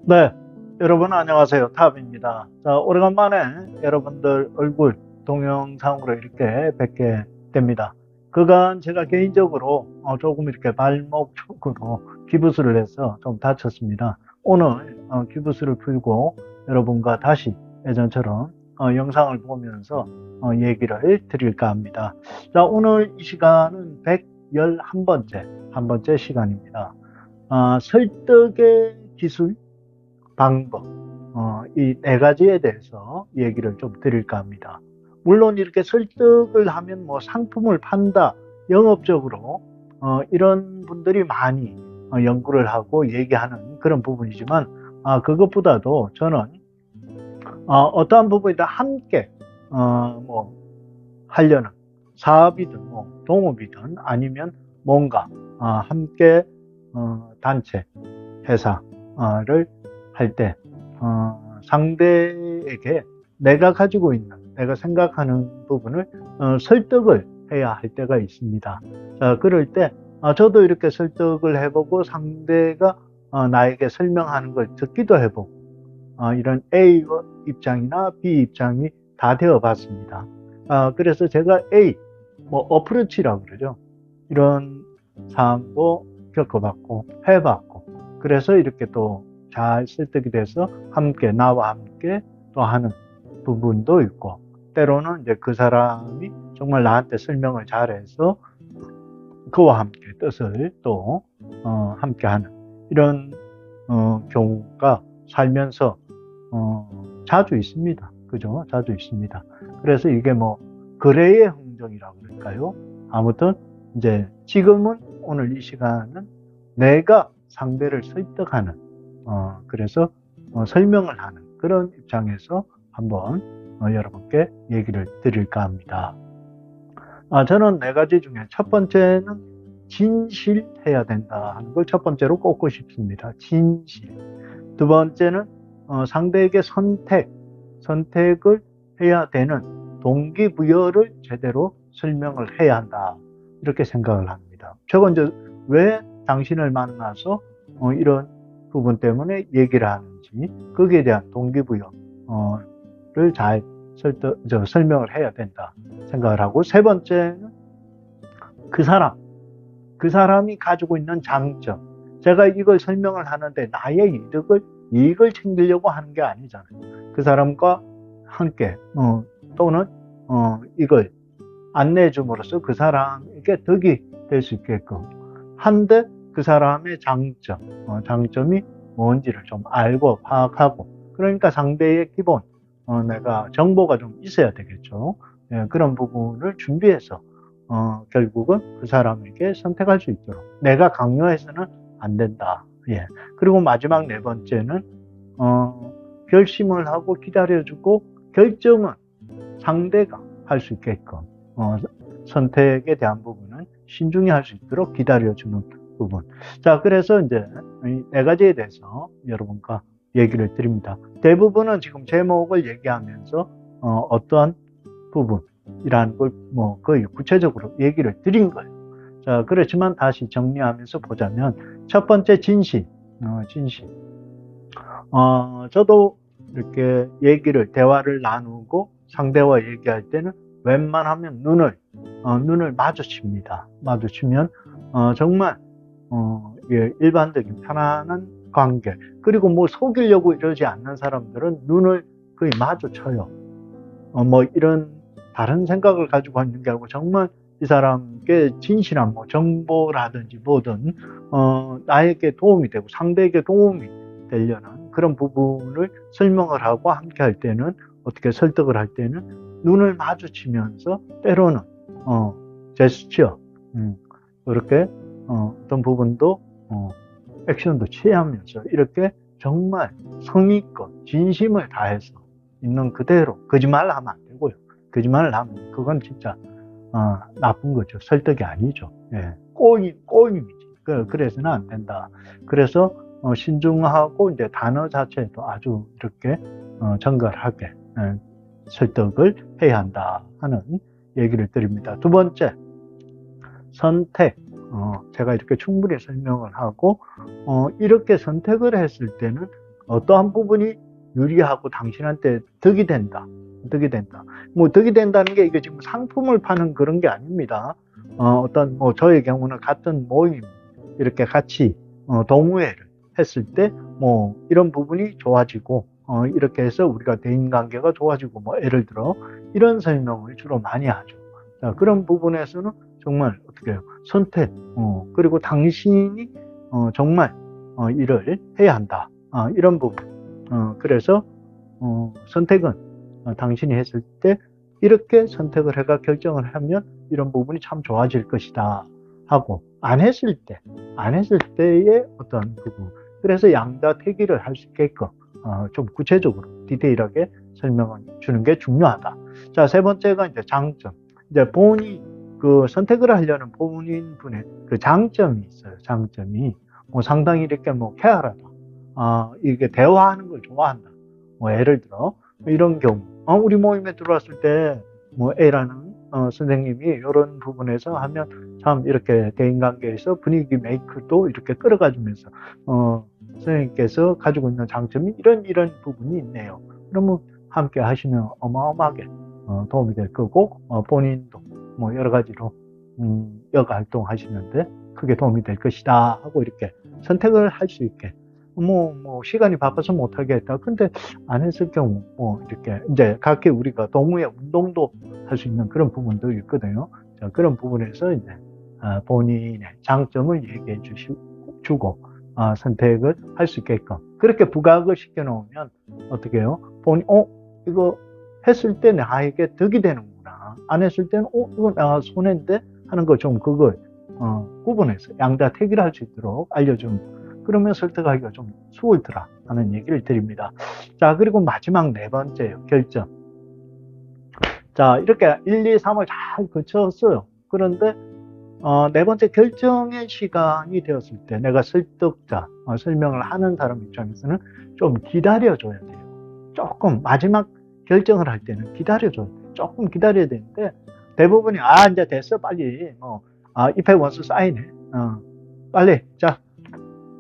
네, 여러분 안녕하세요. 탑입니다. 자, 오래간만에 여러분들 얼굴 동영상으로 이렇게 뵙게 됩니다. 그간 제가 개인적으로 조금 이렇게 발목 쪽으로 기부스를 해서 좀 다쳤습니다. 오늘 기부스를 풀고 여러분과 다시 예전처럼 영상을 보면서 얘기를 드릴까 합니다. 자, 오늘 이 시간은 111번째, 한 번째 시간입니다. 설득의 기술, 방법, 이 네 가지에 대해서 얘기를 좀 드릴까 합니다. 물론 이렇게 설득을 하면 뭐 상품을 판다, 영업적으로, 이런 분들이 많이 연구를 하고 얘기하는 그런 부분이지만, 그것보다도 저는, 어떠한 부분이든 함께, 뭐, 하려는 사업이든 뭐, 동업이든 아니면 뭔가, 함께, 단체, 회사를 할 때 상대에게 내가 가지고 있는, 내가 생각하는 부분을 설득을 해야 할 때가 있습니다. 자, 그럴 때 저도 이렇게 설득을 해보고 상대가 나에게 설명하는 걸 듣기도 해보고 이런 A 입장이나 B 입장이 다 되어 봤습니다. 그래서 제가 A, 뭐 어프로치라고 그러죠. 이런 상황도 겪어봤고 해봤고, 그래서 이렇게 또 잘 설득이 돼서 함께, 나와 함께 또 하는 부분도 있고, 때로는 이제 그 사람이 정말 나한테 설명을 잘해서 그와 함께 뜻을 또 함께 하는 이런 경우가 살면서 자주 있습니다. 그죠? 자주 있습니다. 그래서 이게 뭐 거래의 흥정이라고 그럴까요? 아무튼 이제 지금은, 오늘 이 시간은 내가 상대를 설득하는, 그래서 설명을 하는 그런 입장에서 한번 여러분께 얘기를 드릴까 합니다. 저는 네 가지 중에 첫 번째는 진실해야 된다 하는 걸 첫 번째로 꼽고 싶습니다. 진실. 두 번째는 상대에게 선택을 해야 되는 동기부여를 제대로 설명을 해야 한다, 이렇게 생각을 합니다. 제가 이제 왜 당신을 만나서 이런 부분 때문에 얘기를 하는지, 거기에 대한 동기부여를 잘 설명을 해야 된다 생각을 하고, 세 번째는 그 사람, 그 사람이 가지고 있는 장점. 제가 이걸 설명을 하는데 나의 이익을 챙기려고 하는 게 아니잖아요. 그 사람과 함께, 또는, 이걸 안내해 줌으로써 그 사람에게 덕이 될 수 있게끔 한데, 그 사람의 장점이 뭔지를 좀 알고 파악하고, 그러니까 상대의 기본, 내가 정보가 좀 있어야 되겠죠. 예, 그런 부분을 준비해서 결국은 그 사람에게 선택할 수 있도록 내가 강요해서는 안 된다. 예. 그리고 마지막 네 번째는 결심을 하고 기다려주고, 결정은 상대가 할 수 있게끔 선택에 대한 부분은 신중히 할 수 있도록 기다려주는 부분. 자, 그래서 이제 이 네 가지에 대해서 여러분과 얘기를 드립니다. 대부분은 지금 제목을 얘기하면서 어떠한 부분이라는 걸 뭐 거의 구체적으로 얘기를 드린 거예요. 자, 그렇지만 다시 정리하면서 보자면, 첫 번째 진실. 진실. 저도 이렇게 대화를 나누고 상대와 얘기할 때는 웬만하면 눈을 마주칩니다. 마주치면 정말 예, 일반적인 편안한 관계, 그리고 뭐 속이려고 이러지 않는 사람들은 눈을 거의 마주쳐요. 뭐 이런 다른 생각을 가지고 있는 게 아니고, 정말 이 사람께 진실한 뭐 정보라든지 뭐든 나에게 도움이 되고 상대에게 도움이 되려는 그런 부분을 설명을 하고 함께 할 때는, 어떻게 설득을 할 때는 눈을 마주치면서, 때로는 제스처, 이렇게 어떤 부분도 액션도 취하면서, 이렇게 정말 성의껏 진심을 다해서 있는 그대로, 거짓말을 하면 안 되고요. 거짓말을 하면 그건 진짜 나쁜 거죠. 설득이 아니죠. 예. 꼬임이지. 그래서는 안 된다. 그래서 신중하고 이제 단어 자체도 아주 이렇게 정갈하게 설득을 해야 한다 하는 얘기를 드립니다. 두 번째, 선택. 제가 이렇게 충분히 설명을 하고 이렇게 선택을 했을 때는 어떠한 부분이 유리하고 당신한테 득이 된다. 득이 된다. 뭐 득이 된다는 게 이게 지금 상품을 파는 그런 게 아닙니다. 어떤 뭐 저의 경우는 같은 모임 이렇게 같이 동호회를 했을 때 뭐 이런 부분이 좋아지고 이렇게 해서 우리가 대인 관계가 좋아지고 뭐 예를 들어 이런 설명을 주로 많이 하죠. 자, 그런 부분에서는 정말 어떻게 해요? 선택 그리고 당신이 정말 일을 해야 한다. 이런 부분. 그래서 선택은 당신이 했을 때 이렇게 선택을 해가 결정을 하면 이런 부분이 참 좋아질 것이다 하고 안 했을 때의 어떤 부분. 그래서 양자택일을 할 수 있게끔 좀 구체적으로 디테일하게 설명을 주는 게 중요하다. 자, 세 번째가 이제 장점. 이제 본인이 그 선택을 하려는 본인 분의 그 장점이 있어요. 장점이 뭐 상당히 이렇게 뭐 쾌활하다. 이게 대화하는 걸 좋아한다. 뭐 예를 들어 이런 경우 우리 모임에 들어왔을 때 뭐 A라는 선생님이 이런 부분에서 하면 참 이렇게 대인관계에서 분위기 메이크도 이렇게 끌어가주면서 선생님께서 가지고 있는 장점이 이런 부분이 있네요. 그러면 함께 하시면 어마어마하게 도움이 될 거고 본인도 뭐 여러 가지로 여가 활동하시는데 크게 도움이 될 것이다 하고 이렇게 선택을 할 수 있게 뭐 시간이 바빠서 못하게 했다. 근데 안 했을 경우 뭐 이렇게 이제 각기 우리가 동호회 운동도 할 수 있는 그런 부분도 있거든요. 자, 그런 부분에서 이제 본인의 장점을 얘기해 주고 선택을 할 수 있게끔 그렇게 부각을 시켜 놓으면 어떻게 해요? 이거 했을 때 나에게 득이 되는구나. 안 했을 때는 이거 나 손해인데 하는 거 좀 그걸 구분해서 양자택일을 할 수 있도록 알려주는 그러면 설득하기가 좀 수월더라 하는 얘기를 드립니다. 자, 그리고 마지막 네 번째요. 결정. 자, 이렇게 1, 2, 3을 잘 거쳤어요. 그런데 네 번째 결정의 시간이 되었을 때 내가 설득자, 설명을 하는 사람 입장에서는 좀 기다려줘야 돼요. 조금 마지막 결정을 할 때는 기다려줘야 돼요. 조금 기다려야 되는데 대부분이 이제 됐어 빨리 입회 원서 사인해 빨리 자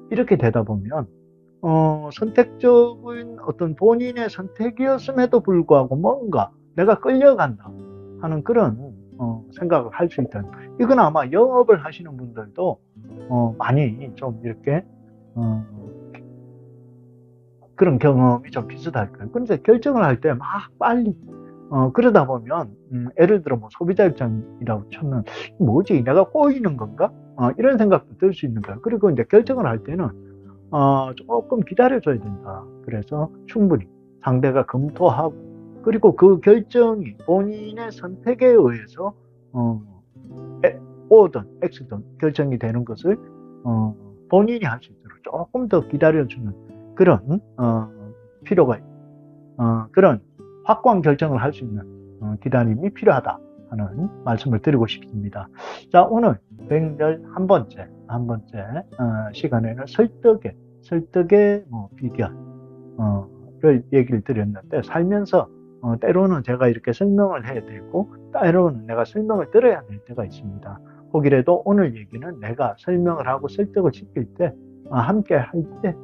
이렇게 되다 보면 선택적인 어떤 본인의 선택이었음에도 불구하고 뭔가 내가 끌려간다 하는 그런 생각을 할 수 있다는 이건 아마 영업을 하시는 분들도 많이 좀 이렇게 그런 경험이 좀 비슷할 거예요. 근데 결정을 할 때 막 빨리 그러다 보면 예를 들어 뭐 소비자 입장이라고 치면 뭐지 내가 꼬이는 건가? 이런 생각도 들 수 있는 거예요. 그리고 이제 결정을 할 때는 조금 기다려줘야 된다. 그래서 충분히 상대가 검토하고 그리고 그 결정이 본인의 선택에 의해서 O든 X든 결정이 되는 것을 본인이 할 수 있도록 조금 더 기다려주는 그런 필요가 그런 확고한 결정을 할 수 있는 기다림이 필요하다 하는 말씀을 드리고 싶습니다. 자, 오늘 111번째 시간에는 설득의 비결을 얘기를 드렸는데 살면서 때로는 제가 이렇게 설명을 해야 되고 때로는 내가 설명을 들어야 될 때가 있습니다. 혹이라도 오늘 얘기는 내가 설명을 하고 설득을 시킬 때 함께 할 때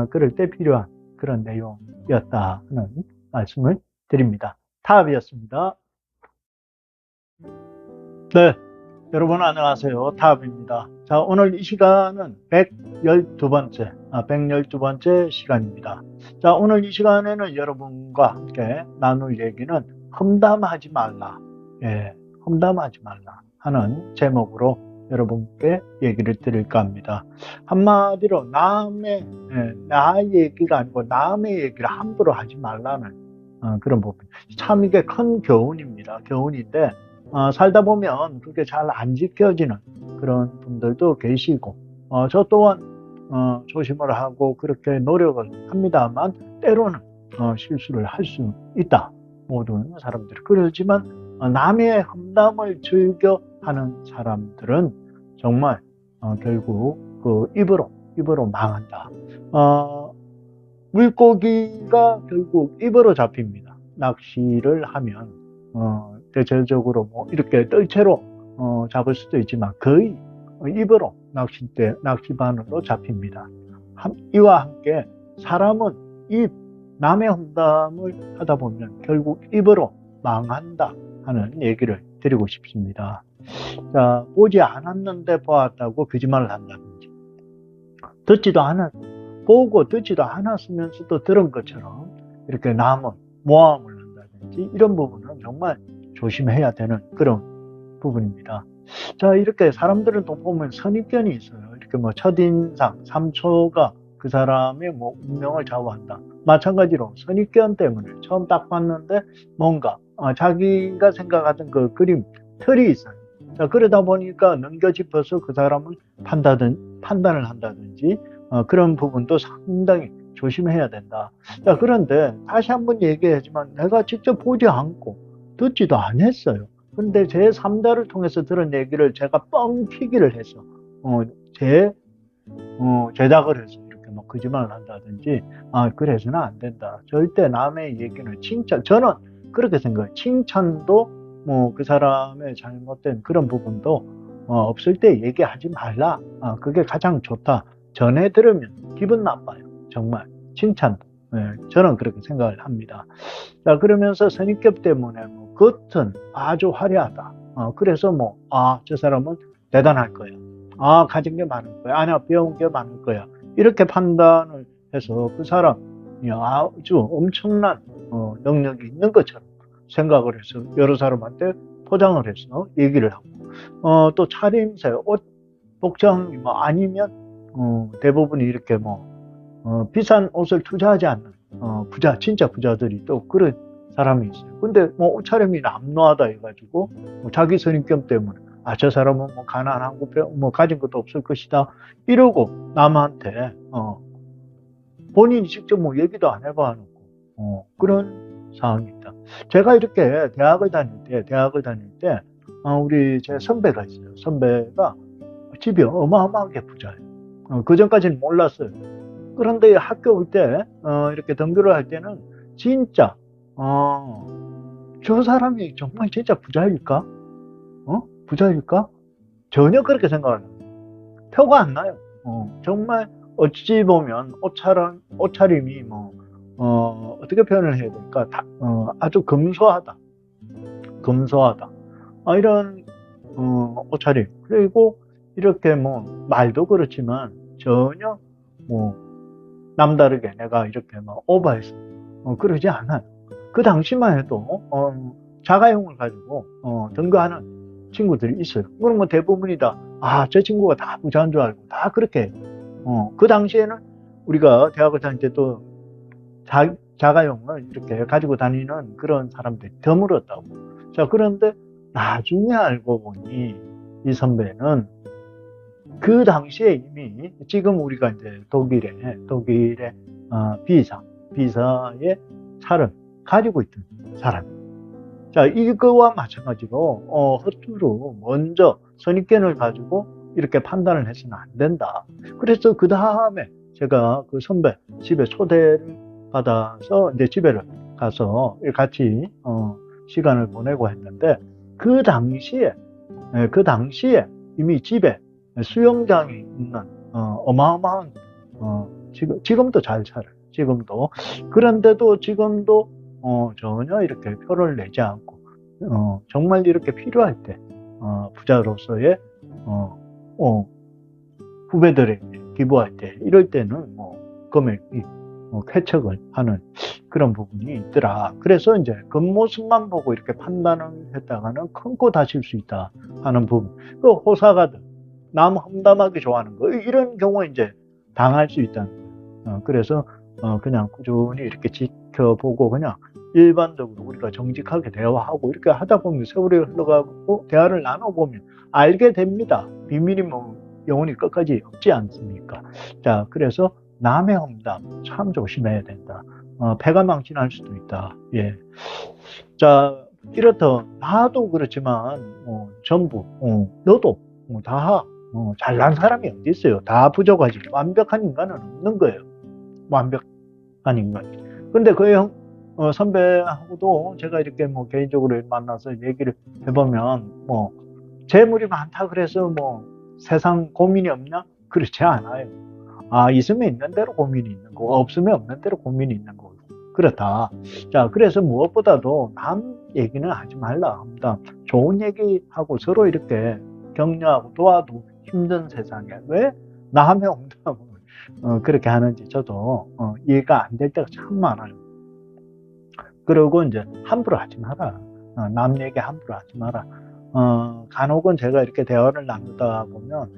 그럴 때 필요한 그런 내용이었다 하는 말씀을 드립니다. 타압이었습니다. 네, 여러분 안녕하세요. 타압입니다. 자, 오늘 이 시간은 112번째 시간입니다. 자, 오늘 이 시간에는 여러분과 함께 나눌 얘기는 험담하지 말라. 험담하지 말라 하는 제목으로 여러분께 얘기를 드릴까 합니다. 한마디로 나의 얘기가 아니고 남의 얘기를 함부로 하지 말라는 그런 부분. 참 이게 큰 교훈입니다. 교훈인데 살다 보면 그게 잘 안 지켜지는 그런 분들도 계시고 저 또한 조심을 하고 그렇게 노력을 합니다만 때로는 실수를 할 수 있다. 모든 사람들이 그러지만 남의 험담을 즐겨 하는 사람들은 정말 결국 그 입으로 망한다. 물고기가 결국 입으로 잡힙니다. 낚시를 하면 대체적으로 뭐 이렇게 뜰채로 잡을 수도 있지만 거의 입으로 낚시바늘로 잡힙니다. 이와 함께 사람은 남의 험담을 하다 보면 결국 입으로 망한다 하는 얘기를 드리고 싶습니다. 자, 보지 않았는데 보았다고 거짓말을 한다든지, 보고 듣지도 않았으면서도 들은 것처럼 이렇게 남은 모함을 한다든지, 이런 부분은 정말 조심해야 되는 그런 부분입니다. 자, 이렇게 사람들은 또 보면 선입견이 있어요. 이렇게 뭐 첫인상, 3초가 그 사람의 뭐 운명을 좌우한다. 마찬가지로 선입견 때문에 처음 딱 봤는데 뭔가 자기가 생각하던 그 그림 틀이 있어요. 자, 그러다 보니까 넘겨짚어서 그 사람을 판단을 한다든지 그런 부분도 상당히 조심해야 된다. 자, 그런데 다시 한번 얘기하지만 내가 직접 보지 않고 듣지도 않았어요. 근데 제 3자를 통해서 들은 얘기를 제가 뻥튀기를 해서 제작을 해서 이렇게 막 거짓말을 한다든지, 그래서는 안 된다. 절대 남의 얘기는 저는 그렇게 생각해요. 칭찬도 뭐 그 사람의 잘못된 그런 부분도 없을 때 얘기하지 말라. 그게 가장 좋다. 전해 들으면 기분 나빠요. 정말 칭찬도. 저는 그렇게 생각을 합니다. 자, 그러면서 선입견 때문에 뭐 겉은 아주 화려하다. 그래서 뭐, 저 사람은 대단할 거야. 가진 게 많을 거야. 아니야, 배운 게 많을 거야. 이렇게 판단을 해서 그 사람이 아주 엄청난 능력이 있는 것처럼 생각을 해서 여러 사람한테 포장을 해서 얘기를 하고, 또 차림새, 옷, 복장이 뭐 아니면 대부분이 이렇게 비싼 옷을 투자하지 않는 진짜 부자들이 또 그런 사람이 있어요. 근데 뭐 옷차림이 남루하다 해가지고 자기 선입견 때문에 저 사람은 뭐 가난하고 뭐 가진 것도 없을 것이다 이러고 남한테 본인이 직접 뭐 얘기도 안 해봐놓고 그런 상황입니다. 제가 이렇게 대학을 다닐 때 우리 제 선배가 있어요. 선배가 집이 어마어마하게 부자예요. 그 전까지는 몰랐어요. 그런데 학교 올 때, 이렇게 등교를 할 때는 진짜, 저 사람이 정말 진짜 부자일까? 부자일까? 전혀 그렇게 생각을 안 해요. 표가 안 나요. 정말 어찌 보면 옷차림이 어떻게 표현을 해야 될까? 아주 검소하다. 검소하다. 이런, 옷차림. 그리고 이렇게 말도 그렇지만 전혀 남다르게 내가 이렇게 오버해서 그러지 않아요. 그 당시만 해도 자가용을 가지고 등교하는 친구들이 있어요. 그럼 뭐 대부분이 다 저 친구가 다 부자인 줄 알고 다 그렇게 해요. 그 당시에는 우리가 대학을 다닐 때도 자가용을 이렇게 가지고 다니는 그런 사람들이 드물었다고. 자, 그런데 나중에 알고 보니 이 선배는 그 당시에 이미 지금 우리가 이제 독일의 비사의 차를 가지고 있던 사람. 자, 이거와 마찬가지로 허투루 먼저 선입견을 가지고 이렇게 판단을 해서는 안 된다. 그래서 그 다음에 제가 그 선배 집에 초대를 받아서 이제 집에 가서 같이 시간을 보내고 했는데 그 당시에 이미 집에 수영장이 있는 어마어마한 지금도 잘 살아요. 지금도. 그런데도 지금도 전혀 이렇게 표를 내지 않고 정말 이렇게 필요할 때 부자로서의 후배들에게 기부할 때 이럴 때는 금액이 쾌척을 하는 그런 부분이 있더라. 그래서 이제 겉모습만 보고 이렇게 판단을 했다가는 큰 코 다칠 수 있다 하는 부분. 그 호사가들 남 험담하기 좋아하는 거 이런 경우에 이제 당할 수 있다는 거예요. 그래서 그냥 꾸준히 이렇게 지켜보고 그냥 일반적으로 우리가 정직하게 대화하고 이렇게 하다 보면 세월이 흘러가고 대화를 나눠보면 알게 됩니다. 비밀이 영원히 끝까지 없지 않습니까? 자, 그래서 남의 험담 참 조심해야 된다. 패가 망신할 수도 있다. 예. 자, 이렇다 나도 그렇지만 전부 너도 다 잘난 사람이 어디 있어요? 다 부족하지. 완벽한 인간은 없는 거예요. 완벽한 인간. 근데 그 선배하고도 제가 이렇게 개인적으로 만나서 얘기를 해보면 재물이 많다 그래서 세상 고민이 없냐? 그렇지 않아요. 있으면 있는 대로 고민이 있는 거고, 없으면 없는 대로 고민이 있는 거고. 그렇다. 자, 그래서 무엇보다도 남 얘기는 하지 말라 합니다. 좋은 얘기하고 서로 이렇게 격려하고 도와도 힘든 세상에 왜 남의 엉담을 그렇게 하는지 저도 이해가 안 될 때가 참 많아요. 그리고 이제 함부로 하지 마라. 남 얘기 함부로 하지 마라. 간혹은 제가 이렇게 대화를 나누다 보면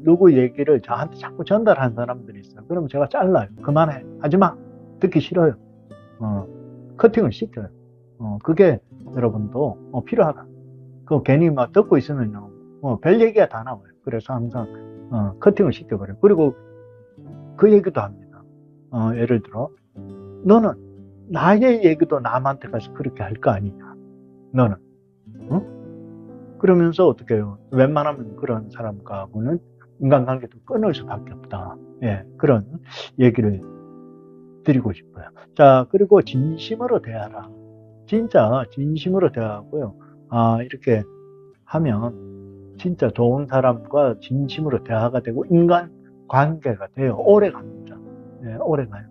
누구 얘기를 저한테 자꾸 전달한 사람들이 있어요. 그러면 제가 잘라요. 그만해. 하지 마. 듣기 싫어요. 커팅을 시켜요. 그게 여러분도 필요하다. 그 괜히 막 듣고 있으면요, 별 얘기가 다 나와요. 그래서 항상 커팅을 시켜버려요. 그리고 그 얘기도 합니다. 예를 들어, 너는 나의 얘기도 남한테 가서 그렇게 할 거 아니냐. 너는. 그러면서 어떻게 해요? 웬만하면 그런 사람과는 인간관계도 끊을 수밖에 없다. 예, 그런 얘기를 드리고 싶어요. 자, 그리고 진심으로 대하라. 진짜 진심으로 대하고요. 이렇게 하면 진짜 좋은 사람과 진심으로 대화가 되고 인간 관계가 돼요. 오래 갑니다. 예, 오래 가요.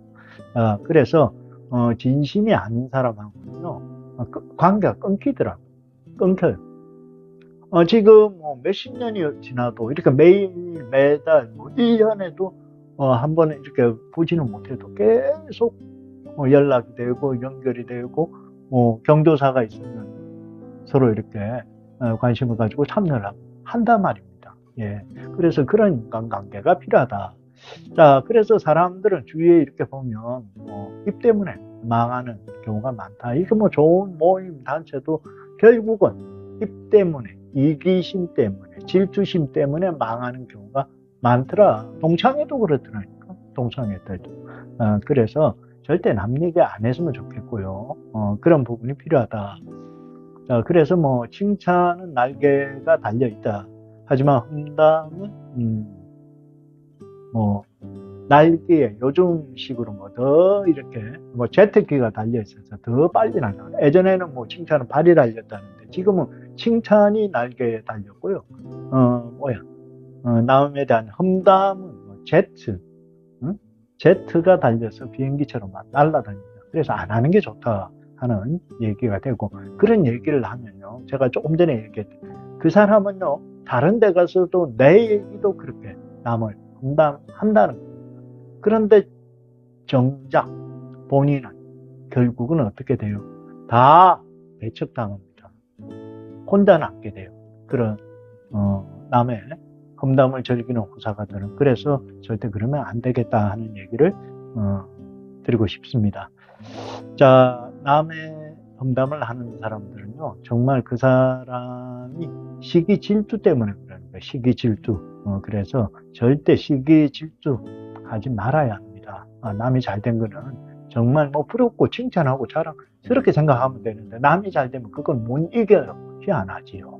그래서 진심이 아닌 사람하고는요, 관계가 끊기더라고요. 끊겨요. 지금 뭐 몇십 년이 지나도 이렇게 매일 매달 뭐 1년에도 한 번은 이렇게 보지는 못해도 계속 연락이 되고 연결이 되고 경조사가 있으면 서로 이렇게 관심을 가지고 참여를 하고 한단 말입니다. 예. 그래서 그런 인간관계가 필요하다. 자, 그래서 사람들은 주위에 이렇게 보면 입 때문에 망하는 경우가 많다. 이게 뭐 좋은 모임 단체도 결국은 입 때문에, 이기심 때문에, 질투심 때문에 망하는 경우가 많더라. 동창회도 그렇더라니까. 동창회들도. 그래서 절대 남 얘기 안 했으면 좋겠고요. 그런 부분이 필요하다. 자, 그래서 뭐 칭찬은 날개가 달려 있다. 하지만 험담은 뭐 날개에 요즘식으로 뭐 더 이렇게 뭐 제트기가 달려 있어서 더 빨리 날아가. 예전에는 뭐 칭찬은 발이 달렸다는데 지금은 칭찬이 날개에 달렸고요. 남에 대한 험담은 뭐 제트, 제트가 달려서 비행기처럼 막 날아다닙니다. 그래서 안 하는 게 좋다 하는 얘기가 되고, 그런 얘기를 하면요, 제가 조금 전에 얘기했던 그 사람은요, 다른 데 가서도 내 얘기도 그렇게 남을 험담한다는 겁니다. 그런데 정작 본인은 결국은 어떻게 돼요? 다 배척당합니다. 혼자 남게 돼요. 그런 남의 험담을 즐기는 호사가들은. 그래서 절대 그러면 안 되겠다 하는 얘기를 드리고 싶습니다. 자, 남의 험담을 하는 사람들은요, 정말 그 사람이 시기 질투 때문에 그러는 거예요. 시기 질투. 그래서 절대 시기 질투 하지 말아야 합니다. 남이 잘 된 거는 정말 뭐 부럽고 칭찬하고 자랑스럽게 생각하면 되는데, 남이 잘 되면 그건 못 이겨요. 희한하지요.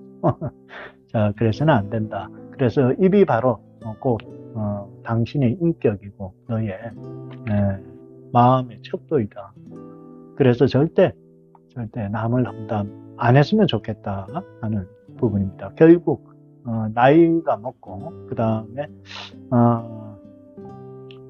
자, 그래서는 안 된다. 그래서 입이 바로 꼭 당신의 인격이고 너의 마음의 척도이다. 그래서 절대 남을 험담 안 했으면 좋겠다 하는 부분입니다. 결국 나이가 먹고 그 다음에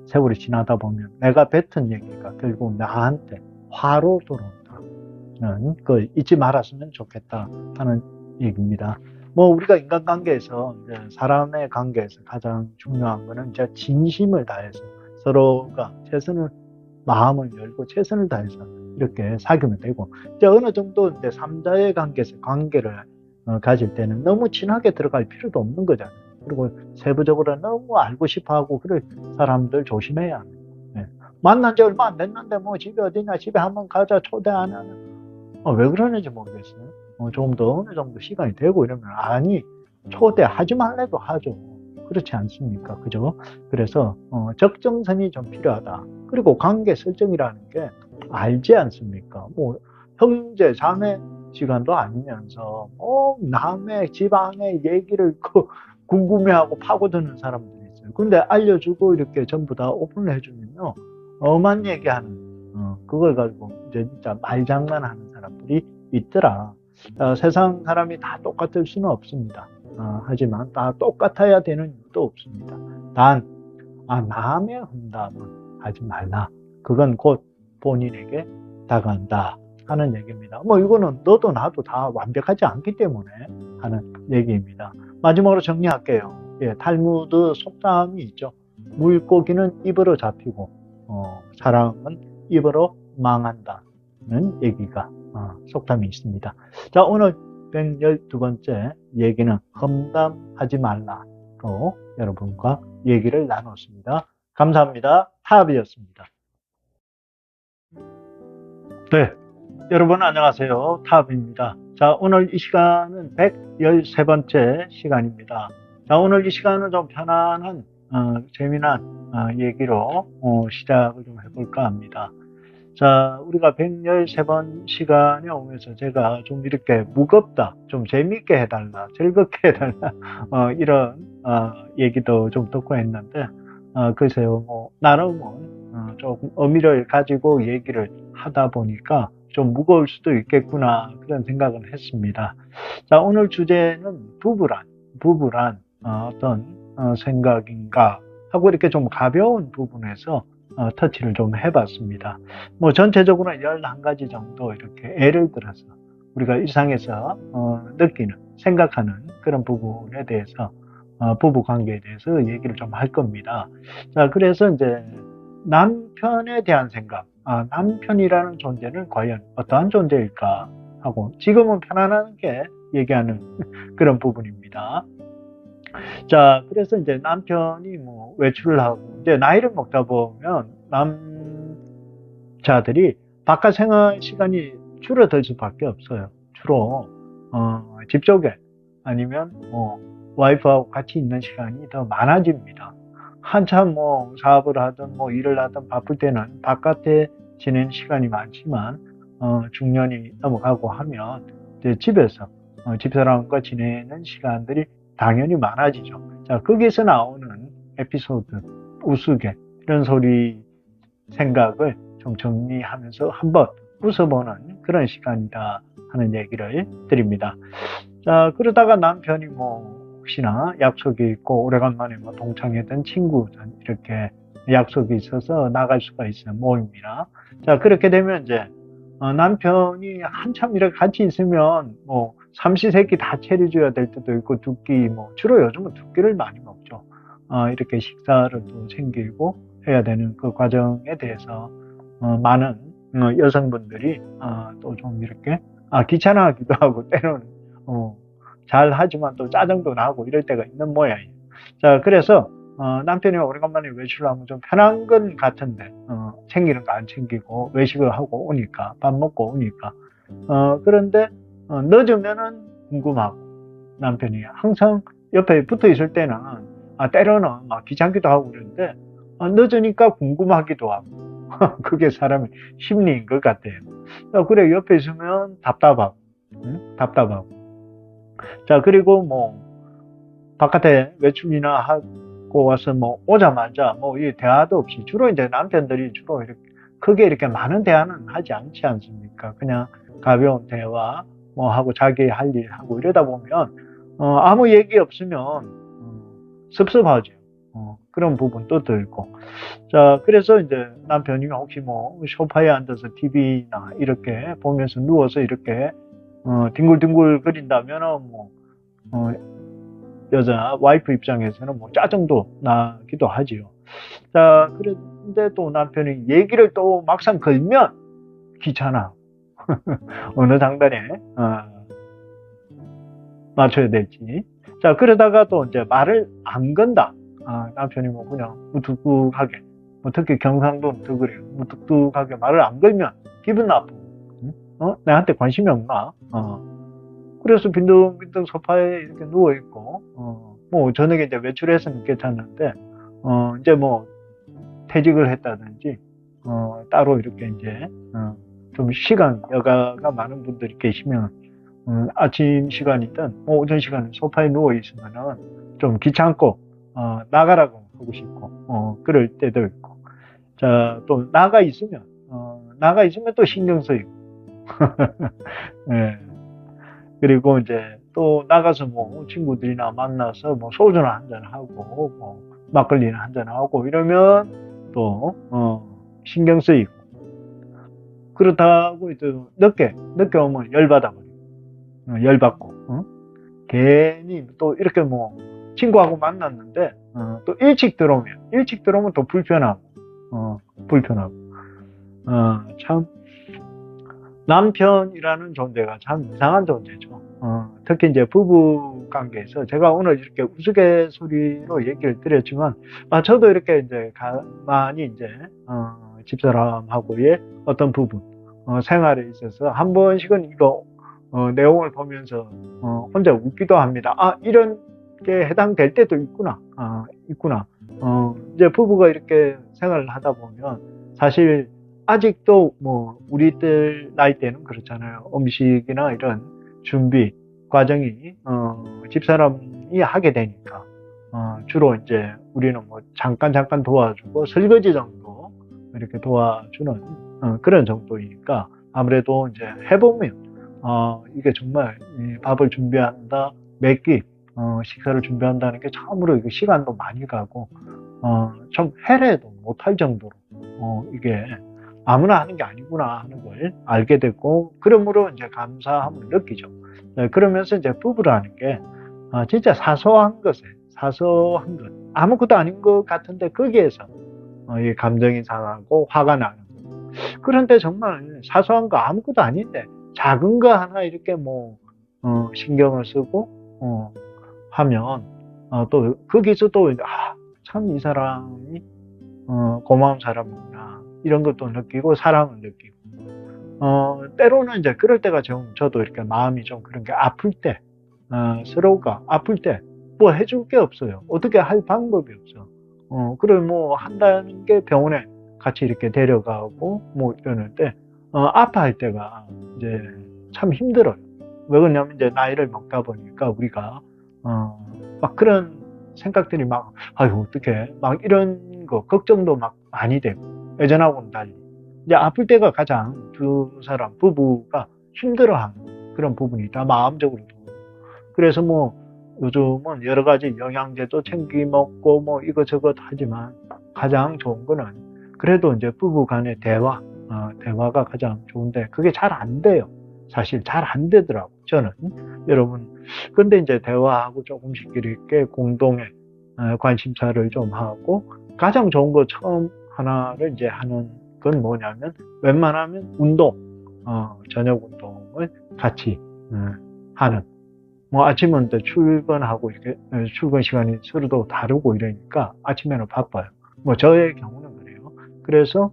세월이 지나다 보면 내가 뱉은 얘기가 결국 나한테 화로 돌아온다는 걸 잊지 말았으면 좋겠다 하는 얘기입니다. 뭐 우리가 인간관계에서 사람의 관계에서 가장 중요한 거는 이제 진심을 다해서 서로가 마음을 열고 최선을 다해서 이렇게 사귀면 되고, 이제 어느 정도 이제 3자의 관계를 가질 때는 너무 친하게 들어갈 필요도 없는 거잖아요. 그리고 세부적으로 너무 알고 싶어 하고 그럴 사람들 조심해야 합니다. 네. 만난 지 얼마 안 됐는데 뭐 집이 어디냐, 집에 한번 가자 초대 안 하는, 왜 그러는지 모르겠어요. 좀 더 어느 정도 시간이 되고 이러면, 아니, 초대하지 말래도 하죠. 그렇지 않습니까? 그죠? 그래서 적정선이 좀 필요하다. 그리고 관계 설정이라는 게 알지 않습니까? 뭐 형제 자매 시간도 아니면서 남의 집안의 얘기를 궁금해하고 파고드는 사람들이 있어요. 근데 알려주고 이렇게 전부 다 오픈을 해주면요, 엄한 얘기하는 그걸 가지고 이제 진짜 말장난하는 사람들이 있더라. 세상 사람이 다 똑같을 수는 없습니다. 하지만 다 똑같아야 되는 이유도 없습니다. 단 남의 험담은 하지 말라. 그건 곧 본인에게 다가온다 하는 얘기입니다. 이거는 너도 나도 다 완벽하지 않기 때문에 하는 얘기입니다. 마지막으로 정리할게요. 탈무드 속담이 있죠. 물고기는 입으로 잡히고 사람은 입으로 망한다는 얘기가 속담이 있습니다. 자, 오늘 112번째 얘기는 험담하지 말라로 여러분과 얘기를 나눴습니다. 감사합니다. 타압이었습니다. 네, 여러분 안녕하세요. 타압입니다. 자, 오늘 이 시간은 113번째 시간입니다. 자, 오늘 이 시간은 좀 편안한 재미난 얘기로 시작을 좀 해볼까 합니다. 자, 우리가 113번 시간에 오면서 제가 좀 이렇게 무겁다, 좀 재밌게 해달라, 즐겁게 해달라, 이런 얘기도 좀 듣고 했는데, 글쎄요, 나름은 조금 의미를 가지고 얘기를 하다 보니까 좀 무거울 수도 있겠구나, 그런 생각을 했습니다. 자, 오늘 주제는 부부란 어떤 생각인가 하고 이렇게 좀 가벼운 부분에서 터치를 좀 해봤습니다. 전체적으로 11가지 정도 이렇게 예를 들어서 우리가 일상에서 느끼는, 생각하는 그런 부분에 대해서 부부 관계에 대해서 얘기를 좀 할 겁니다. 자, 그래서 이제 남편에 대한 생각, 남편이라는 존재는 과연 어떠한 존재일까 하고 지금은 편안하게 얘기하는 그런 부분입니다. 자, 그래서 이제 남편이 외출을 하고, 이제 나이를 먹다 보면 남자들이 바깥 생활 시간이 줄어들 수밖에 없어요. 주로, 집 쪽에 아니면 와이프하고 같이 있는 시간이 더 많아집니다. 한참 사업을 하든 일을 하든 바쁠 때는 바깥에 지내는 시간이 많지만, 중년이 넘어가고 하면 이제 집에서, 집사람과 지내는 시간들이 당연히 많아지죠. 자, 거기에서 나오는 에피소드, 우스개, 이런 소리, 생각을 좀 정리하면서 한번 웃어보는 그런 시간이다 하는 얘기를 드립니다. 자, 그러다가 남편이 혹시나 약속이 있고, 오래간만에 동창회든 친구든 이렇게 약속이 있어서 나갈 수가 있어요. 모임이나. 자, 그렇게 되면 이제, 남편이 한참 이렇게 같이 있으면 삼시세끼 다 차려줘야 될 때도 있고 두 끼 주로 요즘은 두 끼를 많이 먹죠. 이렇게 식사를 또 챙기고 해야 되는 그 과정에 대해서 많은 여성분들이 또 좀 이렇게 귀찮아하기도 하고 때로는 잘 하지만 또 짜증도 나고 이럴 때가 있는 모양이에요. 자, 그래서 남편이 오래간만에 외출을 하면 좀 편한 건 같은데 챙기는 거 안 챙기고 외식을 하고 오니까 밥 먹고 오니까 그런데 늦으면은 궁금하고 남편이 항상 옆에 붙어 있을 때는 때로는 막 귀찮기도 하고 그러는데 늦으니까 궁금하기도 하고 그게 사람의 심리인 것 같아요. 그래 옆에 있으면 답답하고 답답하고 자, 그리고 바깥에 외출이나 하고 와서 오자마자 이 대화도 없이 주로 이제 남편들이 주로 이렇게 크게 이렇게 많은 대화는 하지 않지 않습니까? 그냥 가벼운 대화 하고 자기 할 일 하고 이러다 보면 아무 얘기 없으면 섭섭하죠. 그런 부분도 들고. 자, 그래서 이제 남편이 혹시 소파에 앉아서 TV나 이렇게 보면서 누워서 이렇게 뒹굴뒹굴 거린다면은 여자 와이프 입장에서는 짜증도 나기도 하지요. 자, 그런데 또 남편이 얘기를 또 막상 걸면 귀찮아. 어느 장단에 맞춰야 될지. 자, 그러다가 또 이제 말을 안 건다. 남편이 그냥 무뚝뚝하게, 특히 경상도는 더 그래요. 무뚝뚝하게 말을 안 걸면 기분 나쁘고, 나한테 관심이 없나? 그래서 빈둥빈둥 소파에 이렇게 누워있고, 저녁에 이제 외출했으면 괜찮은데, 이제 퇴직을 했다든지, 따로 이렇게 이제, 좀 여가가 많은 분들이 계시면, 아침 시간이든, 오전 시간에 소파에 누워있으면은 좀 귀찮고, 나가라고 하고 싶고, 그럴 때도 있고. 자, 또 나가 있으면 또 신경 쓰이고. 예. 그리고 이제 또 나가서 친구들이나 만나서 소주나 한잔 하고 막걸리는 한잔하고 이러면 또, 신경 쓰이고. 그렇다고 또 늦게 오면 열받아버리고, 열받고, 괜히 또 이렇게 뭐, 친구하고 만났는데, 또 일찍 들어오면 또 불편하고, 불편하고. 참, 남편이라는 존재가 참 이상한 존재죠. 특히 이제 부부 관계에서 제가 오늘 이렇게 우스갯소리로 얘기를 드렸지만, 저도 이렇게 이제 가만히 이제, 집사람하고의 어떤 부분, 생활에 있어서 한 번씩은 이거, 내용을 보면서, 혼자 웃기도 합니다. 이런 게 해당될 때도 있구나. 있구나. 이제 부부가 이렇게 생활을 하다 보면 사실 아직도 뭐 우리들 나이 때는 그렇잖아요. 음식이나 이런 준비 과정이 집사람이 하게 되니까 주로 이제 우리는 뭐 잠깐 도와주고 설거지 정도 이렇게 도와주는 그런 정도이니까 아무래도 이제 해보면 이게 정말 이 밥을 준비한다 몇 끼 식사를 준비한다는 게 참으로 이게 시간도 많이 가고 좀 해례도 못할 정도로 이게 아무나 하는 게 아니구나 하는 걸 알게 됐고, 그러므로 이제 감사함을 느끼죠. 네, 그러면서 이제 부부라는 게, 진짜 사소한 것, 아무것도 아닌 것 같은데, 거기에서, 이 감정이 상하고 화가 나는 거. 그런데 정말 사소한 거 아무것도 아닌데, 작은 거 하나 이렇게 뭐, 신경을 쓰고, 하면, 또, 거기서 또, 참 이 사람이, 고마운 사람이구나. 이런 것도 느끼고, 사랑을 느끼고. 때로는 이제 그럴 때가 저도 이렇게 마음이 좀 그런 게 아플 때, 서로가 아플 때, 뭐 해줄 게 없어요. 어떻게 할 방법이 없어. 그걸 뭐 한다는 게 병원에 같이 이렇게 데려가고, 뭐 이러는데, 아파할 때가 이제 참 힘들어요. 왜 그러냐면 이제 나이를 먹다 보니까 우리가, 막 그런 생각들이 막, 아유, 어떡해. 막 이런 거, 걱정도 막 많이 되고, 예전하고는 달리. 이제 아플 때가 가장 두 사람, 부부가 힘들어하는 그런 부분이 다 마음적으로도. 그래서 뭐, 요즘은 여러 가지 영양제도 챙기 먹고 뭐 이것저것 하지만 가장 좋은 거는 그래도 이제 부부 간의 대화가 가장 좋은데 그게 잘 안 돼요. 사실 잘 안 되더라고, 저는. 여러분. 근데 이제 대화하고 조금씩 이렇게 공동의 관심사를 좀 하고 가장 좋은 거 처음 하나를 이제 하는 건 뭐냐면 웬만하면 저녁 운동을 같이 하는. 뭐 아침은 또 출근하고 이렇게 출근 시간이 서로도 다르고 이러니까 아침에는 바빠요. 뭐 저의 경우는 그래요. 그래서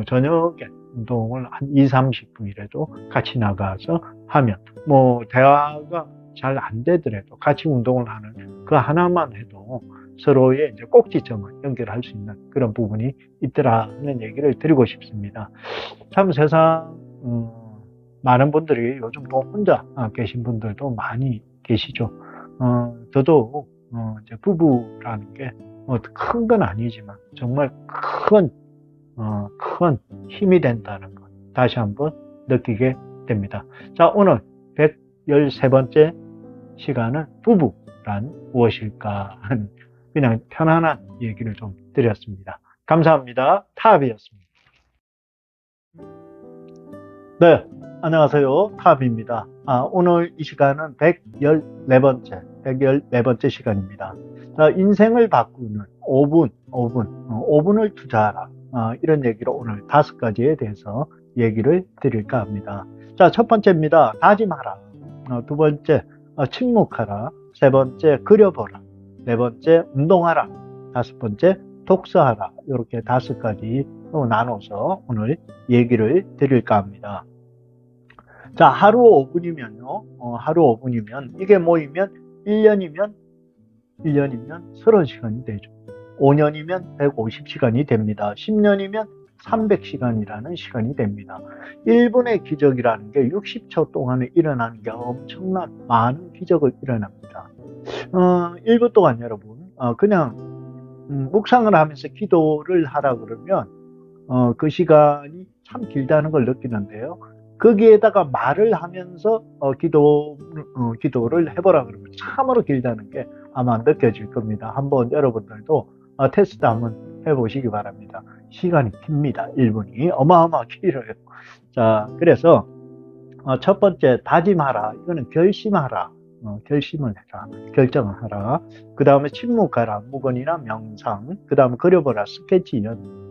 저녁에 운동을 한 2, 30분이라도 같이 나가서 하면 뭐 대화가 잘 안 되더라도 같이 운동을 하는 그 하나만 해도 서로의 이제 꼭지점을 연결할 수 있는 그런 부분이 있더라는 얘기를 드리고 싶습니다. 참 세상 많은 분들이 요즘 또 혼자 계신 분들도 많이 계시죠. 저도 이제 부부라는 게 큰 건 아니지만 정말 큰 힘이 된다는 것 다시 한번 느끼게 됩니다. 자, 오늘 113번째 시간은 부부란 무엇일까 하는 그냥 편안한 얘기를 좀 드렸습니다. 감사합니다. 타비였습니다. 네, 안녕하세요. 탑입니다. 오늘 이 시간은 114번째 시간입니다. 자, 인생을 바꾸는 5분을 투자하라. 이런 얘기로 오늘 5가지에 대해서 얘기를 드릴까 합니다. 자, 첫 번째입니다. 다짐하라. 두 번째, 침묵하라. 세 번째, 그려보라. 네 번째, 운동하라. 다섯 번째, 독서하라. 이렇게 5가지 나눠서 오늘 얘기를 드릴까 합니다. 자, 하루 5분이면 이게 모이면 1년이면 30시간이 되죠. 5년이면 150시간이 됩니다. 10년이면 300시간이라는 시간이 됩니다. 1분의 기적이라는 게 60초 동안에 일어나는 게 엄청난 많은 기적을 일어납니다. 1분 동안 여러분, 그냥 묵상을 하면서 기도를 하라 그러면 그 시간이 참 길다는 걸 느끼는데요. 거기에다가 말을 하면서 기도를 해보라 그러면 참으로 길다는 게 아마 느껴질 겁니다. 한번 여러분들도 테스트 한번 해보시기 바랍니다. 시간이 깁니다. 1분이 어마어마하게 길어요. 자, 그래서 첫 번째 다짐하라. 이거는 결심하라. 결심을 해라. 결정을 하라. 그 다음에 침묵하라. 묵언이나 명상. 그 다음에 그려보라. 스케치,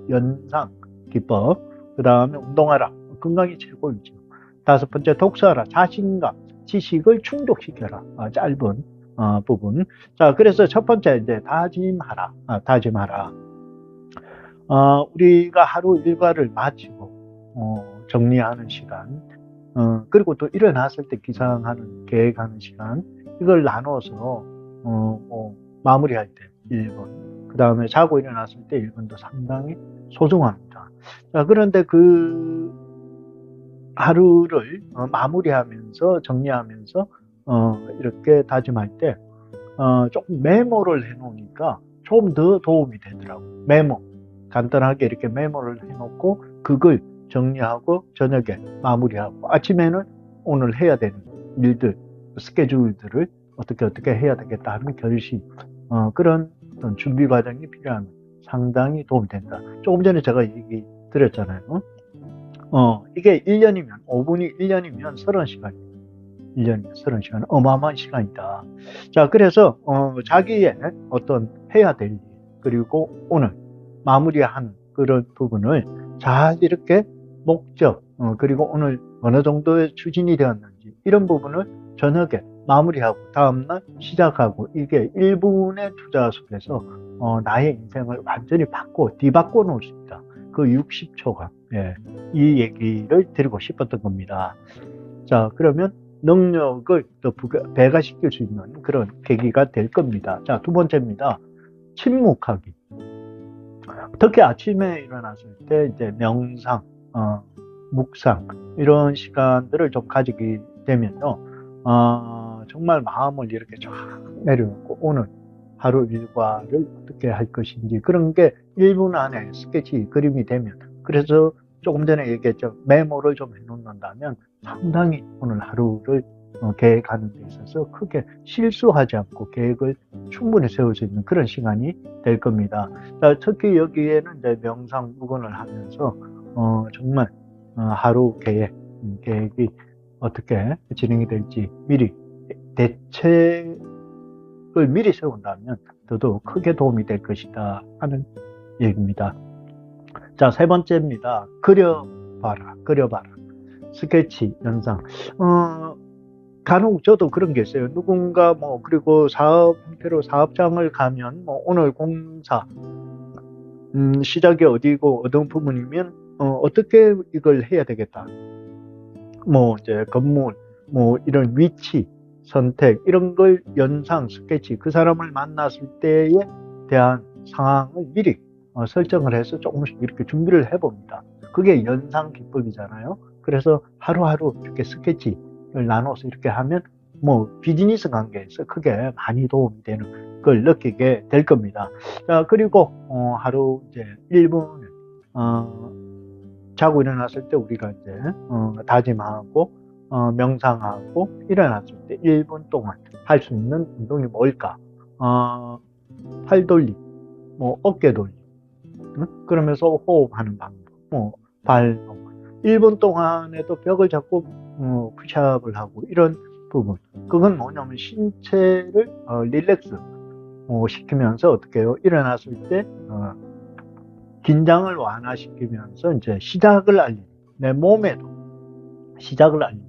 연상, 기법. 그 다음에 운동하라. 건강이 최고이죠. 다섯 번째 독서하라. 자신감, 지식을 충족시켜라. 짧은 부분. 자, 그래서 첫 번째 이제 다짐하라. 다짐하라. 우리가 하루 일과를 마치고 정리하는 시간, 그리고 또 일어났을 때 기상하는, 계획하는 시간, 이걸 나눠서 마무리할 때 1분, 그 다음에 자고 일어났을 때 1분도 상당히 소중합니다. 자, 그런데 그 하루를 마무리하면서 정리하면서 이렇게 다짐할 때 조금 메모를 해놓으니까 좀 더 도움이 되더라고요. 메모, 간단하게 이렇게 메모를 해놓고 그걸 정리하고 저녁에 마무리하고 아침에는 오늘 해야 되는 일들, 스케줄들을 어떻게 해야 되겠다 하는 결심, 그런 어떤 준비 과정이 필요하면 상당히 도움이 된다. 조금 전에 제가 얘기 드렸잖아요. 이게 1년이면, 5분이 1년이면 30시간이에요. 1년이면 30시간. 어마어마한 시간이다. 자, 그래서, 자기의 어떤 해야 될 일, 그리고 오늘 마무리하는 그런 부분을 잘 이렇게 목적, 그리고 오늘 어느 정도의 추진이 되었는지, 이런 부분을 저녁에 마무리하고, 다음날 시작하고, 이게 1분의 투자 속에서, 나의 인생을 완전히 뒤바꿔 놓을 수 있다. 그 60초가, 예, 이 얘기를 드리고 싶었던 겁니다. 자, 그러면 능력을 더 배가시킬 수 있는 그런 계기가 될 겁니다. 자, 두 번째입니다. 침묵하기. 특히 아침에 일어났을 때 이제 명상, 묵상, 이런 시간들을 좀 가지게 되면요, 정말 마음을 이렇게 쫙 내려놓고 오늘 하루 일과를 어떻게 할 것인지 그런 게 1분 안에 스케치, 그림이 되면, 그래서 조금 전에 얘기했죠. 메모를 좀 해놓는다면 상당히 오늘 하루를 계획하는 데 있어서 크게 실수하지 않고 계획을 충분히 세울 수 있는 그런 시간이 될 겁니다. 특히 여기에는 이제 명상 묵언을 하면서 정말 하루 계획이 어떻게 진행이 될지 미리 대책을 미리 세운다면 더더욱 크게 도움이 될 것이다 하는 얘기입니다. 자, 세 번째입니다. 그려봐라. 스케치, 연상. 간혹 저도 그런 게 있어요. 누군가 그리고 사업 형태로 사업장을 가면 오늘 공사, 시작이 어디고 어떤 부분이면 어떻게 이걸 해야 되겠다. 이제 건물, 이런 위치, 선택, 이런 걸 연상, 스케치, 그 사람을 만났을 때에 대한 상황을 미리 설정을 해서 조금씩 이렇게 준비를 해봅니다. 그게 연상 기법이잖아요. 그래서 하루하루 이렇게 스케치를 나눠서 이렇게 하면 비즈니스 관계에서 크게 많이 도움이 되는 걸 느끼게 될 겁니다. 자, 그리고 하루 이제 1분 자고 일어났을 때 우리가 이제 다짐하고 명상하고 일어났을 때 1분 동안 할 수 있는 운동이 뭘까? 팔 돌림, 어깨 돌림, 그러면서 호흡하는 방법, 발목. 1분 동안에도 벽을 잡고 푸시업을 하고 이런 부분. 그건 뭐냐면 신체를 릴렉스 시키면서 어떻게 해요? 일어났을 때 긴장을 완화시키면서 이제 시작을 알리는, 내 몸에도 시작을 알리는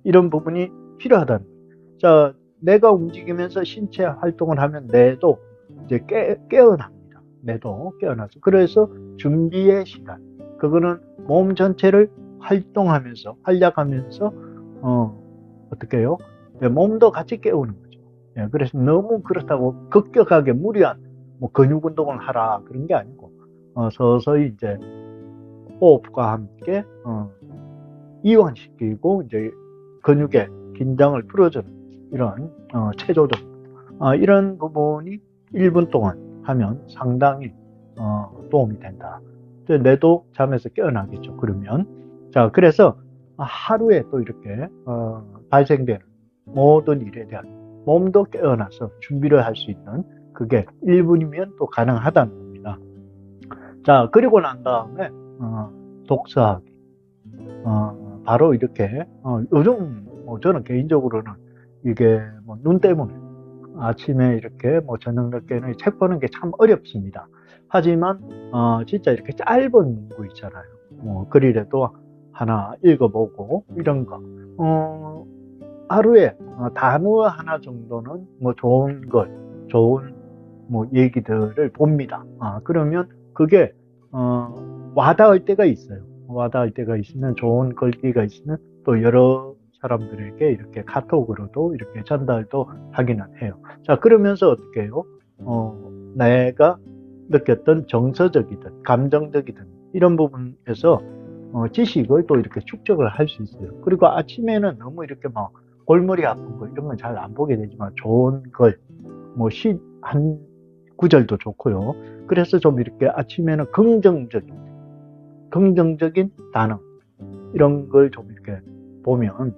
이런 부분이 필요하다는 거예요. 자, 내가 움직이면서 신체 활동을 하면 뇌도 이제 깨어납니다. 뇌도 깨어나서. 그래서 준비의 시간. 그거는 몸 전체를 활동하면서, 활약하면서, 어떻게 해요? 몸도 같이 깨우는 거죠. 예, 그래서 너무 그렇다고 급격하게 무리한 근육 운동을 하라 그런 게 아니고, 서서히 이제 호흡과 함께, 이완시키고, 이제 근육의 긴장을 풀어주는 이런, 체조정. 이런 부분이 1분 동안 하면 상당히, 도움이 된다. 뇌도 잠에서 깨어나겠죠. 그러면. 자, 그래서 하루에 또 이렇게, 발생되는 모든 일에 대한 몸도 깨어나서 준비를 할 수 있는 그게 1분이면 또 가능하다는 겁니다. 자, 그리고 난 다음에 독서하기. 바로 이렇게 요즘 뭐 저는 개인적으로는 이게 뭐 눈 때문에 아침에 이렇게 뭐 저녁 늦게는 책 보는 게 참 어렵습니다. 하지만 진짜 이렇게 짧은 거 있잖아요. 뭐 글이라도 하나 읽어보고 이런 거. 하루에 단어 하나 정도는 뭐 좋은 걸, 좋은 뭐 얘기들을 봅니다. 그러면 그게 와닿을 때가 있어요. 와닿을 때가 있으면, 좋은 글귀가 있으면 또 여러 사람들에게 이렇게 카톡으로도 이렇게 전달도 하기는 해요. 자, 그러면서 어떻게 해요? 내가 느꼈던 정서적이든 감정적이든 이런 부분에서 지식을 또 이렇게 축적을 할 수 있어요. 그리고 아침에는 너무 이렇게 막 골머리 아픈 거 이런 건 잘 안 보게 되지만, 좋은 글, 뭐 시 한 구절도 좋고요. 그래서 좀 이렇게 아침에는 긍정적인 단어 이런 걸 좀 이렇게 보면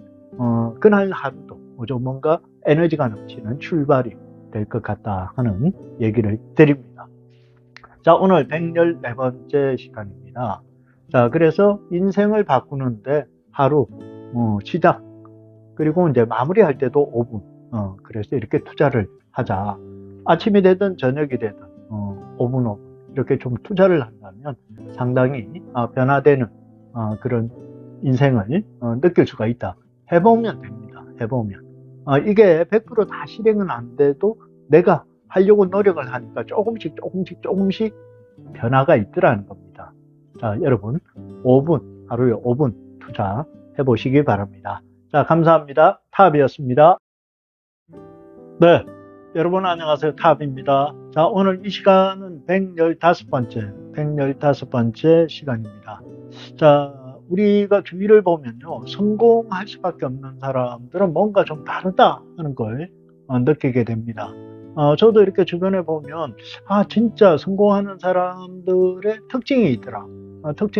그날 하루도 좀 뭔가 에너지가 넘치는 출발이 될 것 같다 하는 얘기를 드립니다. 자, 오늘 114번째 시간입니다. 자, 그래서 인생을 바꾸는데 하루 시작, 그리고 이제 마무리할 때도 5분. 그래서 이렇게 투자를 하자. 아침이 되든 저녁이 되든 5분 5분 이렇게 좀 투자를 한다면 상당히 변화되는 그런 인생을 느낄 수가 있다. 해보면 됩니다. 해보면. 이게 100%다 실행은 안 돼도 내가 하려고 노력을 하니까 조금씩 변화가 있더라는 겁니다. 자, 여러분 5분, 하루에 5분 투자 해보시기 바랍니다. 자, 감사합니다. 탑이었습니다. 네, 여러분 안녕하세요. 탑입니다. 자, 오늘 이 시간은 115번째 시간입니다. 자, 우리가 주위를 보면요, 성공할 수밖에 없는 사람들은 뭔가 좀 다르다 하는 걸 느끼게 됩니다. 저도 이렇게 주변에 보면 진짜 성공하는 사람들의 특징이 있더라.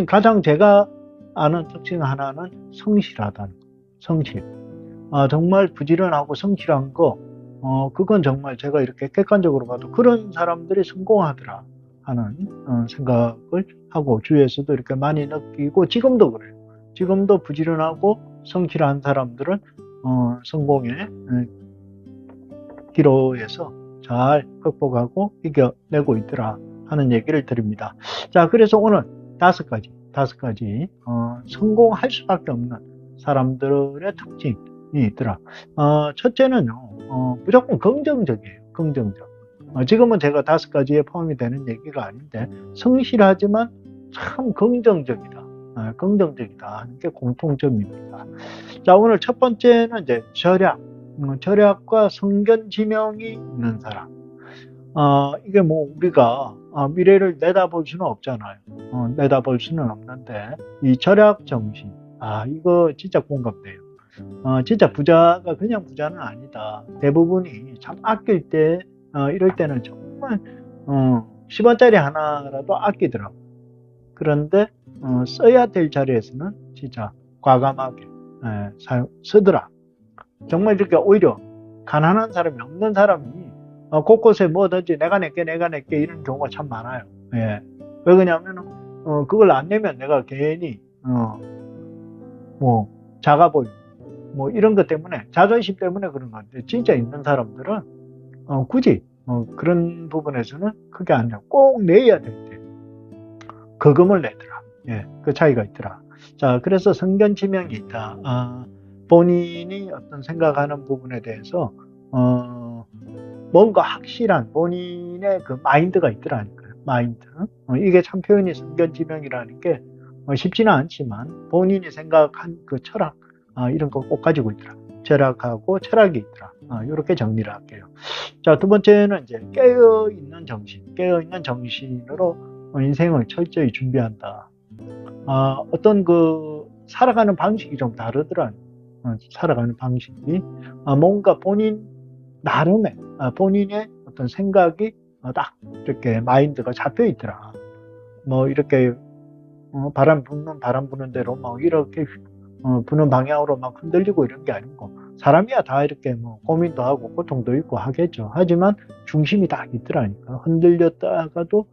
가장 제가 아는 특징 하나는 성실하다는 거. 성실. 정말 부지런하고 성실한 거, 그건 정말 제가 이렇게 객관적으로 봐도 그런 사람들이 성공하더라 하는 생각을 하고, 주위에서도 이렇게 많이 느끼고, 지금도 그래요. 지금도 부지런하고 성실한 사람들은 성공의 기로에서 잘 극복하고 이겨내고 있더라 하는 얘기를 드립니다. 자, 그래서 오늘 다섯 가지 성공할 수밖에 없는 사람들의 특징이 있더라. 첫째는요, 무조건 긍정적이에요. 긍정적. 지금은 제가 다섯 가지에 포함이 되는 얘기가 아닌데, 성실하지만 참 긍정적이다. 긍정적이다 하는 게 공통점입니다. 자, 오늘 첫 번째는 이제 절약과 성견지명이 있는 사람. 이게 뭐 우리가 미래를 내다볼 수는 없잖아요. 내다볼 수는 없는데, 이 절약 정신, 이거 진짜 공감돼요. 진짜 부자가 그냥 부자는 아니다. 대부분이 참 아낄 때, 이럴 때는 정말 10원짜리 하나라도 아끼더라고. 그런데 써야 될 자리에서는 진짜 과감하게 쓰더라. 정말 이렇게 오히려 가난한 사람이, 없는 사람이 곳곳에 뭐든지 내가 낼게 이런 경우가 참 많아요. 예. 왜 그러냐면 그걸 안 내면 내가 괜히 뭐 작아 보이고 뭐 이런 것 때문에, 자존심 때문에 그런 건데, 진짜 있는 사람들은 굳이 그런 부분에서는 그게 아니라 꼭 내야 될 때 거금을 내더라. 예, 그 차이가 있더라. 자, 그래서 성견지명이 있다. 본인이 어떤 생각하는 부분에 대해서 뭔가 확실한 본인의 그 마인드가 있더라니까요. 마인드. 이게 참 표현이 성견지명이라는 게 쉽지는 않지만, 본인이 생각한 그 철학, 이런 거 꼭 가지고 있더라. 철학하고 철학이 있더라. 이렇게 정리를 할게요. 자, 두 번째는 이제 깨어있는 정신으로 인생을 철저히 준비한다. 어떤 그 살아가는 방식이 좀 다르더라. 살아가는 방식이 뭔가 본인 나름의 본인의 어떤 생각이 딱 이렇게 마인드가 잡혀 있더라. 뭐 이렇게 바람 부는 대로 막 이렇게 부는 방향으로 막 흔들리고 이런 게 아니고, 사람이야 다 이렇게 뭐 고민도 하고 고통도 있고 하겠죠. 하지만 중심이 딱 있더라니까. 흔들렸다가도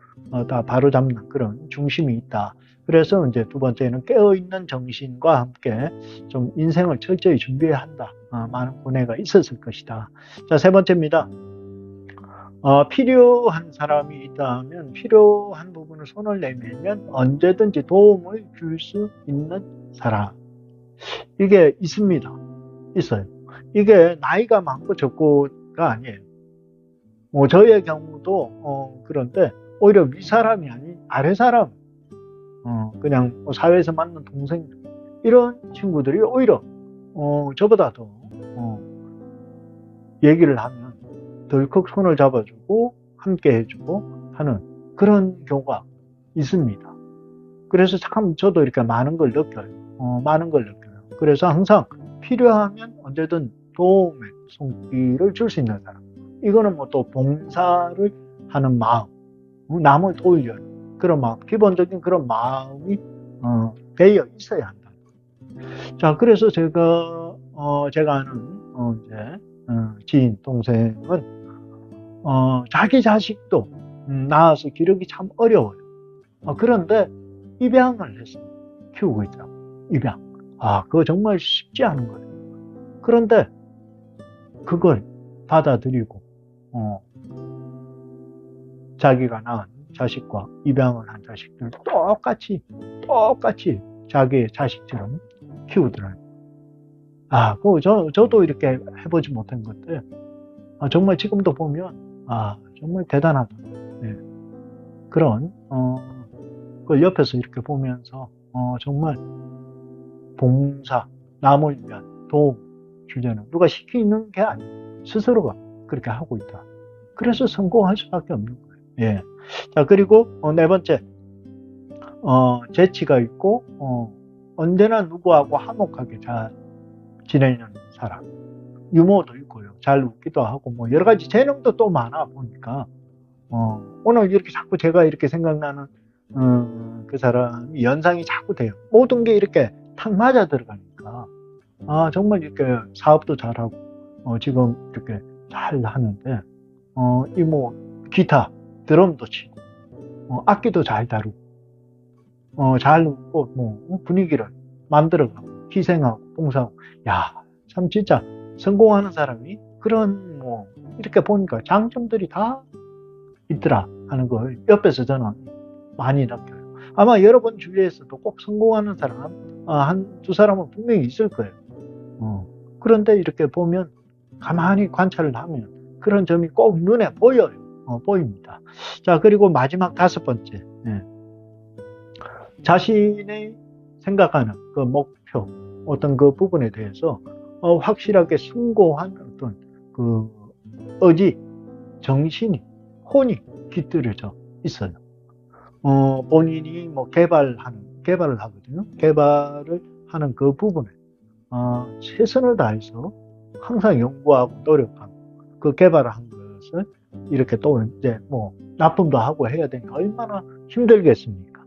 다 바로잡는 그런 중심이 있다. 그래서 이제 두 번째는 깨어있는 정신과 함께 좀 인생을 철저히 준비해야 한다. 많은 고뇌가 있었을 것이다. 자, 세 번째입니다. 필요한 사람이 있다면 필요한 부분을 손을 내밀면 언제든지 도움을 줄 수 있는 사람. 이게 있습니다. 있어요. 이게 나이가 많고 적고가 아니에요. 저의 경우도 그런데 오히려 윗사람이 아닌 아래사람, 그냥 사회에서 만난 동생 이런 친구들이 오히려 저보다 더 얘기를 하면 덜컥 손을 잡아주고 함께 해주고 하는 그런 경우가 있습니다. 그래서 참 저도 이렇게 많은 걸 느껴요. 많은 걸 느껴요. 그래서 항상 필요하면 언제든 도움의 손길을 줄 수 있는 사람. 이거는 뭐 또 봉사를 하는 마음, 남을 도우려는 그런 마음, 기본적인 그런 마음이 되어 있어야 한다. 자, 그래서 제가 아는 이제 지인 동생은 자기 자식도 낳아서 기르기 참 어려워요. 그런데 입양을 해서 키우고 있더라고. 입양. 그거 정말 쉽지 않은 거예요. 그런데 그걸 받아들이고 자기가 낳은 자식과 입양을 한 자식들 똑같이 자기의 자식처럼 키우더라고요. 저도 이렇게 해보지 못한 건데 정말 지금도 보면 정말 대단하다. 네. 그런 그걸 옆에서 이렇게 보면서 정말 봉사, 남을 위한 도움 주려는 누가 시키는 게 아니고 스스로가 그렇게 하고 있다. 그래서 성공할 수밖에 없는 거예요. 예. 자, 그리고 네 번째, 재치가 있고 언제나 누구하고 화목하게 잘 지내는 사람. 유머도 있고요. 잘 웃기도 하고 뭐 여러 가지 재능도 또 많아 보니까 오늘 이렇게 자꾸 제가 이렇게 생각나는 그 사람이 연상이 자꾸 돼요. 모든 게 이렇게 탁 맞아 들어가니까 정말 이렇게 사업도 잘하고 지금 이렇게 잘 하는데 이 뭐 기타, 드럼도 치고 악기도 잘 다루고 잘 웃고 뭐 분위기를 만들어가고 희생하고 봉사하고 참 진짜 성공하는 사람이 그런 뭐 이렇게 보니까 장점들이 다 있더라 하는 걸 옆에서 저는 많이 느껴요. 아마 여러분 주위에서도 꼭 성공하는 사람 한두 사람은 분명히 있을 거예요. 그런데 이렇게 보면 가만히 관찰을 하면 그런 점이 꼭 눈에 보여요. 보입니다. 자, 그리고 마지막 다섯 번째. 자신의 생각하는 그 목표, 어떤 그 부분에 대해서 확실하게 숭고한 어떤 그 의지, 정신이, 혼이 깃들여져 있어요. 본인이 뭐 개발을 하거든요. 개발을 하는 그 부분에 최선을 다해서 항상 연구하고 노력하고 그 개발을 한 것을 이렇게 또 이제 뭐 납품도 하고 해야 되니까 얼마나 힘들겠습니까?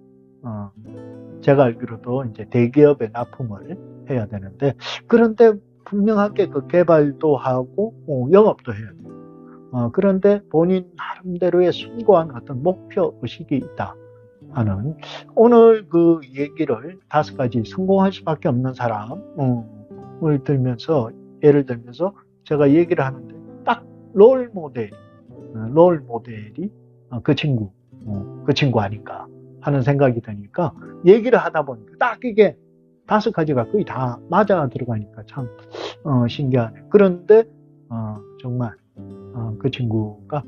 제가 알기로도 이제 대기업에 납품을 해야 되는데 그런데 분명하게 그 개발도 하고 영업도 해야 돼요. 그런데 본인 나름대로의 숭고한 어떤 목표 의식이 있다 하는 오늘 그 얘기를 다섯 가지 성공할 수밖에 없는 사람을 들면서 예를 들면서 제가 얘기를 하는데 딱 롤 모델이 그 친구 아닌가 하는 생각이 드니까 얘기를 하다 보니까 딱 이게 다섯 가지가 거의 다 맞아 들어가니까 참 신기하네. 그런데 정말 그 친구가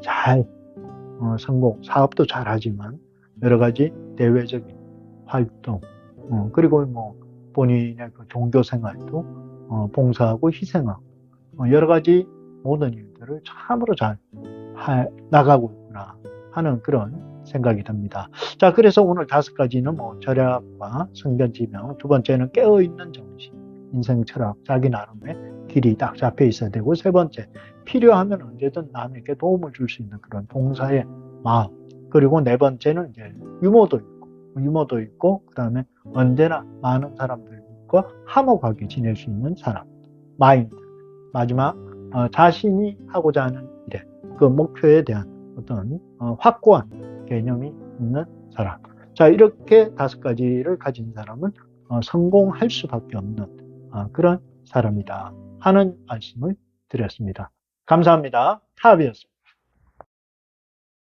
잘 사업도 잘하지만 여러 가지 대외적인 활동 그리고 뭐 본인의 그 종교 생활도 봉사하고 희생하고 여러 가지 모든 일들을 참으로 잘 나가고 있구나 하는 그런 생각이 듭니다. 자, 그래서 오늘 다섯 가지는 뭐 절약과 성견 지명, 두 번째는 깨어있는 정신, 인생 철학, 자기 나름의 길이 딱 잡혀 있어야 되고, 세 번째, 필요하면 언제든 남에게 도움을 줄 수 있는 그런 봉사의 마음, 그리고 네 번째는 이제 유머도 있고, 그 다음에 언제나 많은 사람들과 화목하게 지낼 수 있는 사람. 마인드. 마지막, 자신이 하고자 하는 일에, 그 목표에 대한 어떤 확고한 개념이 있는 사람. 자, 이렇게 5가지를 가진 사람은 성공할 수밖에 없는 그런 사람이다 하는 말씀을 드렸습니다. 감사합니다. 탑이었습니다.